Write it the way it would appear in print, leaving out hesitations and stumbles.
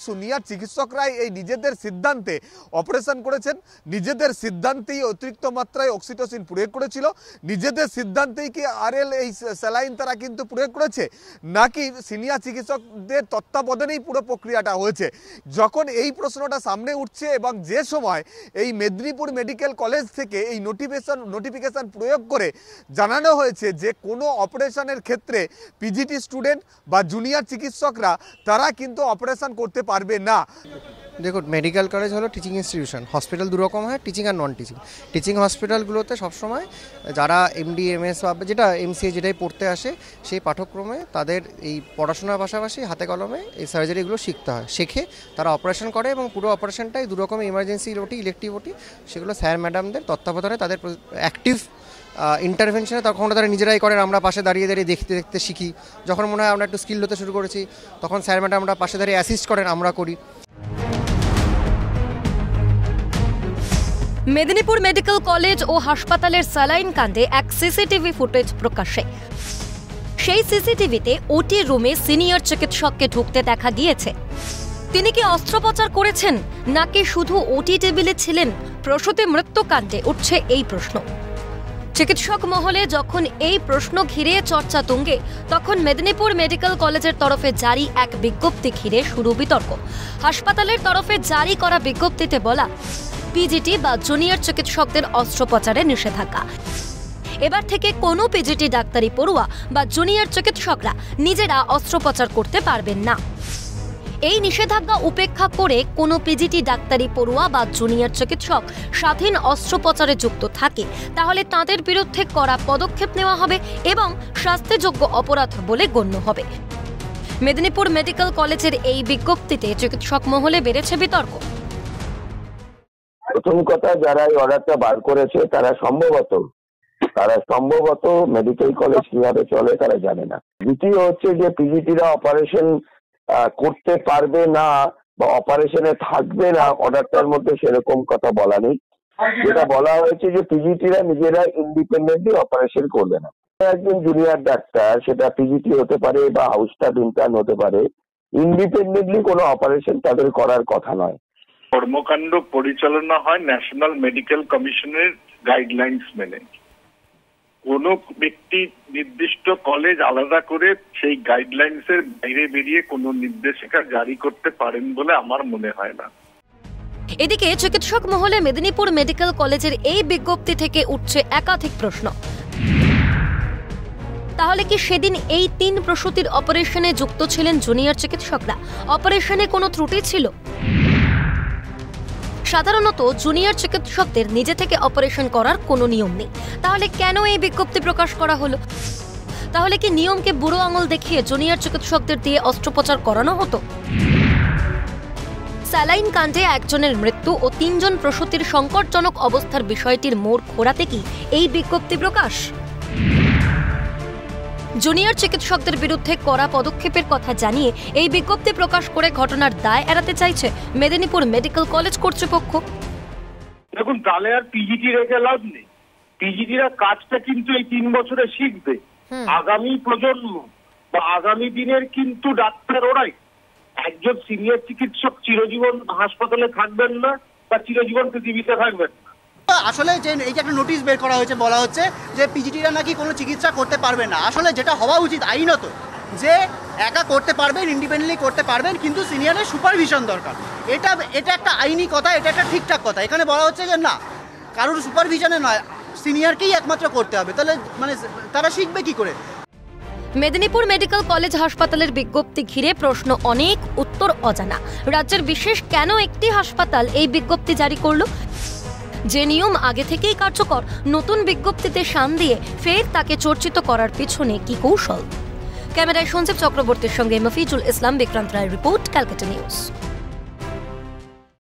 Senior চিকিৎসকরাই এই নিজেদের সিদ্ধান্তে অপারেশন করেছেন, নিজেদের সিদ্ধান্তেই অতিরিক্ত মাত্রায় অক্সিটোসিন প্রয়োগ করেছিল, নিজেদের সিদ্ধান্তেই কি আরএল এই স্যালাইন তারা কিন্তু প্রয়োগ করেছে, নাকি সিনিয়র চিকিৎসকদের তত্ত্বাবধানেই পুরো প্রক্রিয়াটা হয়েছে। যখন এই প্রশ্নটা সামনে উঠছে এবং যে সময় এই মেদিনীপুর মেডিকেল কলেজ থেকে এই নোটিফিকেশন প্রয়োগ করে জানানো হয়েছে যে কোনো অপারেশনের ক্ষেত্রে পিজিটি স্টুডেন্ট বা জুনিয়র চিকিৎসকরা তারা কিন্তু অপারেশন করতে পারবে না। দেখুন, মেডিকেল কলেজ হলো টিচিং ইনস্টিটিউশন, হসপিটাল দুরকম হয়, টিচিং আর নন টিচিং। টিচিং হসপিটালগুলোতে সবসময় যারা এমডি এমএস বা যেটা এমসিএ যেটাই পড়তে আসে সেই পাঠ্যক্রমে তাদের এই পড়াশোনার পাশাপাশি হাতে কলমে এই সার্জারিগুলো শিখতে হয়, শেখে তারা অপারেশন করে এবং পুরো অপারেশনটাই দুরকমের ইমার্জেন্সি ওটি, ইলেকটিভ ওটি, সেগুলো স্যার ম্যাডামদের তত্ত্বাবধানে তাদের অ্যাক্টিভ ইন্টারভেনশনে তখন তারা নিজেরাই করেন। আমরা পাশে দাঁড়িয়ে দাঁড়িয়ে দেখতে দেখতে শিখি। যখন মনে হয় আমরা একটু স্কিল হতে শুরু করেছি তখন স্যার ম্যাডাম আমরা পাশে দাঁড়িয়ে অ্যাসিস্ট করেন, আমরা করি। মেদিনীপুর মেডিকেল কলেজ ও হাসপাতালের স্যালাইন কাণ্ডে এক সিসিটিভি ফুটেজ প্রকাশ্যে। সেই সিসিটিভিতে ওটি রুমে সিনিয়র চিকিৎসককে ঢুকতে দেখা গিয়েছে। তিনি কি অস্ত্রোপচার করেছেন নাকি শুধু ওটি টেবিলে ছিলেন? প্রসূতি মৃত্যু কাণ্ডে উঠছে এই প্রশ্ন। চিকিৎসক মহলে যখন এই প্রশ্ন ঘিরে চর্চা তুঙ্গে, তখন মেদিনীপুর মেডিকেল কলেজের তরফে জারি এক বিজ্ঞপ্তি ঘিরে শুরু বিতর্ক। হাসপাতালের তরফে জারি করা বিজ্ঞপ্তিতে বলা, পিজিটি বা জুনিয়র চিকিৎসকদের অস্ত্রোপচারে নিষেধাজ্ঞা। এবার থেকে কোনো পিজিটি ডাক্তারি পড়ুয়া বা জুনিয়র চিকিৎসকরা নিজেরা অস্ত্রোপচার করতে পারবেন না। এই নিষেধাজ্ঞা উপেক্ষা করে কোনো পিজিটি ডাক্তারি পড়ুয়া বা জুনিয়র চিকিৎসক স্বাধীন অস্ত্রোপচারে যুক্ত থাকে তাহলে তাদের বিরুদ্ধে কড়া পদক্ষেপ নেওয়া হবে এবং শাস্তিযোগ্য অপরাধ বলে গণ্য হবে। মেদিনীপুর মেডিকেল কলেজের এই বিজ্ঞপ্তিতে চিকিৎসক মহলে বেড়েছে বিতর্ক। প্রথম কথা, যারা এই অর্ডারটা বার করেছে তারা সম্ভবত মেডিকেল কলেজ কিভাবে চলে তারা জানে না। দ্বিতীয় হচ্ছে যে পিজিটিরা অপারেশন করতে পারবে না বা অপারেশনে থাকবে না, অর্ডারটার মধ্যে সেরকম কথা বলা নেই। যেটা বলা হয়েছে যে পিজিটিরা নিজেরা ইন্ডিপেন্ডেন্টলি অপারেশন করবে না। একজন জুনিয়র ডাক্তার, সেটা পিজিটি হতে পারে বা হাউস স্টাফ ইন্টার্ন হতে পারে, ইন্ডিপেন্ডেন্টলি কোনো অপারেশন তাদের করার কথা নয়। কর্মকাণ্ড পরিচালনা হয় ন্যাশনাল মেডিকেল কমিশনের গাইডলাইন্স মেনে। কোন ব্যক্তি নির্দিষ্ট কলেজ আলাদা করে সেই গাইডলাইন্সের বাইরে বেরিয়ে কোনো নির্দেশিকা জারি করতে পারেন বলে আমার মনে হয় না। এদিকে চিকিৎসক মহলে মেদিনীপুর মেডিকেল কলেজের এই বিজ্ঞপ্তি থেকে উঠছে একাধিক প্রশ্ন। তাহলে কি সেদিন এই 3 প্রসূতির অপারেশনে যুক্ত ছিলেন জুনিয়র চিকিৎসকরা? অপারেশনে কোনো ত্রুটি ছিল? সাধারণত জুনিয়র চিকিৎসকদের নিজে থেকে অপারেশন করার কোনো নিয়ম নেই, তাহলে কেন এই বিজ্ঞপ্তি প্রকাশ করা হলো? তাহলে কি নিয়মকে বুড়ো আঙুল দেখিয়ে জুনিয়র চিকিৎসকদের দিয়ে অস্ত্রোপচার করানো হতো? স্যালাইন কাণ্ডে একজনের মৃত্যু ও 3 জন প্রসূতির সংকটজনক অবস্থার বিষয়টির মোড় ঘোরাতে কি এই বিজ্ঞপ্তি প্রকাশ? জুনিয়র চিকিৎসকদের বিরুদ্ধে কড়া পদক্ষেপের কথা জানিয়ে এই বিজ্ঞপ্তি প্রকাশ করে ঘটনার দায় এড়াতে চাইছে মেদিনীপুর মেডিকেল কলেজ কর্তৃপক্ষ। দেখুন, তাহলে আর পিজিটি রেখে লাভ নেই। পিজিটিরা কাজটা কিন্তু এই 3 বছরে শিখবে। আগামী প্রজন্ম বা আগামী দিনের কিন্তু ডাক্তার ওরাই। একজন সিনিয়র চিকিৎসক চিরজীবন হাসপাতালে থাকবেন না বা চিরজীবন পৃথিবীতে থাকবেন না। আসলে যে এই যে একটা নোটিশ বের করা হয়েছে, বলা হচ্ছে যে পিজিটিরা নাকি কোনো চিকিৎসা করতে পারবে না। আসলে যেটা হওয়া উচিত আইনত, যে একা করতে পারবেন, ইন্ডিপেন্ডেন্টলি করতে পারবেন, কিন্তু সিনিয়রের সুপারভিশন দরকার। এটা একটা আইনি কথা, এটা একটা ঠিকঠাক কথা। এখানে বলা হচ্ছে যে না, কারোর সুপারভিশনে নয়, সিনিয়রকেই একমাত্র করতে হবে। তাহলে মানে তারা শিখবে কি করে? মেদিনীপুর মেডিকেল কলেজ হাসপাতালের বিজ্ঞপ্তি ঘিরে প্রশ্ন অনেক, উত্তর অজানা। রাজ্যের বিশেষ কেন একটি হাসপাতাল এই বিজ্ঞপ্তি জারি করলো? যে নিয়ম আগে থেকেই কার্যকর, নতুন বিজ্ঞপ্তিতে শান দিয়ে ফের তাকে চর্চিত করার পিছনে কি কৌশল? ক্যামেরায় সঞ্জীব চক্রবর্তীর সঙ্গে মফিজুল ইসলাম, বিক্রান্ত রায়ের রিপোর্ট, ক্যালকাটা নিউজ।